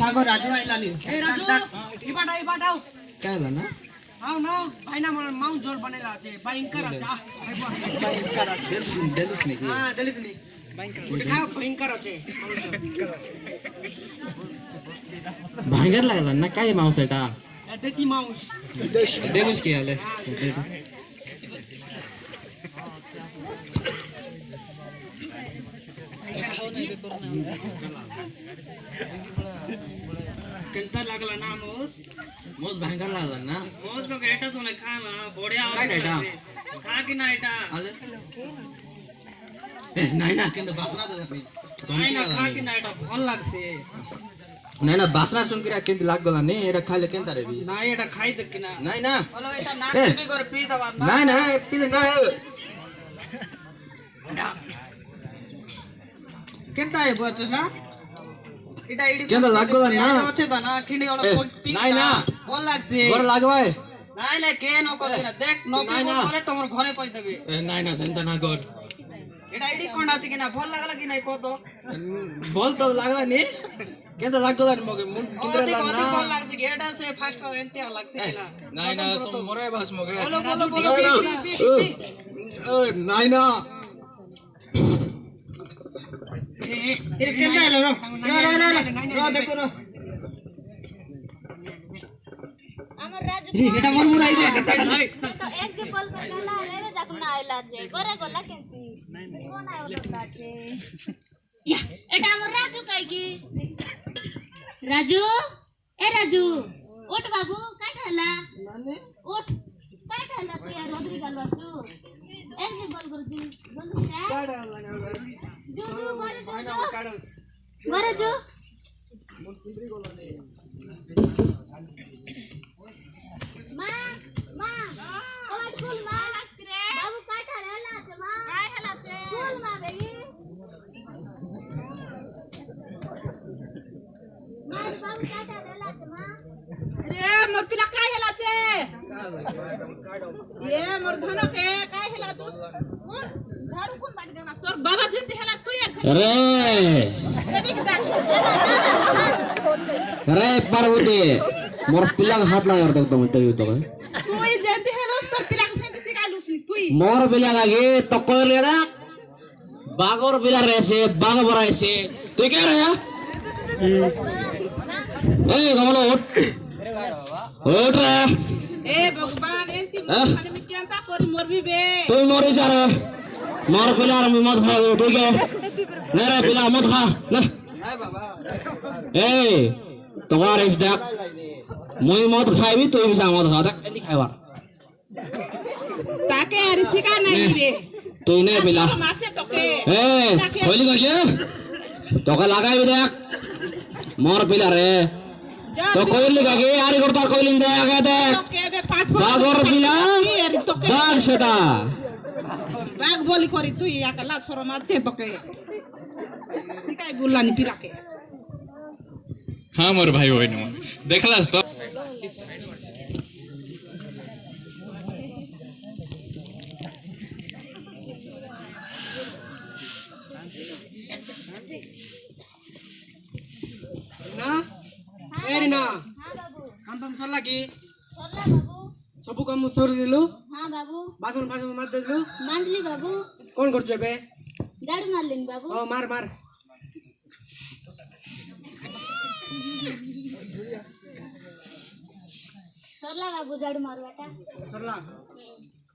sago Raju आइलानी ए राजू इबाटाऊ काय झालं ना हाव ना भाई ना माउंट जोर बनेला छे भयंकर আছে भयंकर আছে डेलिस नाही हां डेलिस नाही भयंकर खाव भयंकर আছে भांगर लागला ना काय मांस एटा देसी मांस देवस की आले केंता लागला ना मोस मोस भांगर लागला ना मोस को गेटा सोने खा ना बढिया काय डेटा खा की ना एटा आले ए नाही ना केंता बासना देत नाही नाही ना खा की ना एटा ভাল লাগছে नाही ना बासना सुन किरा केंता लाग गला ने एटा खाले केंता रे बी नाही एटा खाई दे की ना नाही ना बोलो एटा नाक भी कर पी दवा नाही ना पी दे ना केंता है बचस ना এটা এডি কেন লাগলো না আছে তা না খিন্ডি ওলা পিক নাই না ভাল লাগছে ঘর লাগবাই নাই না কেন কইছ না দেখ নকি করে তোমার ঘরে কই দেবে নাই না চিন্তা না কর এটা এডি কোন আছে কিনা ভাল লাগলা কি নাই কত বল তো লাগলা নি কেন লাগলা নি মগে মুন কিন্দ্র লাগ না ভাল লাগছে এটা সে ফার্স্ট আর এনতে লাগছে কিনা নাই না তুমি মরে বাস মগে বলো বলো বলো ও নাই না এর কেন আইলো র দেখো র আমার রাজু এটা মোর মোর আইবে তো এক যে বল করলা রে যাক না আইলা যে করে গলা কেনতি কোন আইলো আছে ইয়া এটা আমার রাজু কাই কি রাজু এ রাজু ওঠ বাবু কাই খালা মানে ওঠ কাই খালা তুই আর রোদরি গাল বাচু এক যে বল করতি বল কা কাড়া লাগা জু জু মারে জু মা মা ওই ফুল মা লাগরে বাবু কাই ঠাড়ালা আছে মা কাই হেলাছে ফুল মা বেগি মা বাবু কাই ঠাড়ালা আছে মা रे मोर पिला काय हेला छे ये मोर धनो के काय हेला तू कोण झाडू कोण बाटी देना तोर बाबा जंती हेला तू यार अरे रे बिक जा अरे पार्वती मोर पिलाक हात लागार तो तो तू ही जंती हेलोस तोर पिला के सेंती सिकालुस नी तू मोर पिला लागे तो कोर लेना बागोर पिला रेसे बाग बरायसे तू क्या रे ए गमलो उठ रे ए भगवान एंती मोर में केंता कोरी मोर भी बे तू मोरी जा रे मोर पिला रे मत खा ठीक है ना रे पिला मत खा ना ए তোমার ইস দেখ মই মদ খাইবি তুই বিসা মদ খা দেখ এদি খাইবা ताके अरे सिका नहीं बे তুই নে পিলা मासे तोके এ কইলি কইছে তোকে লাগাইবি দেখ মোর পিলা রে তো কইলি কাকে আরে করতার কইলিন দে আগে দেখ तोके बे पाठ বাগর পিলা अरे तोके বাগ সেটা बाग बोली करी तू या कला छोरो मासे तोके सिकाई बोललानी पिला के हाँ मोर भाई होय न देखलास तो না এরি না हां बाबू কাম কাম সরলা কি सरला बाबू সবু কাম সরি দিলু हां बाबू বাসন বাসন মার দিলু मांजली बाबू কোন করছো বে झाड़ू मारलिन बाबू ও মার মার सरला बाबू झाड़ू मारवाटा সরলা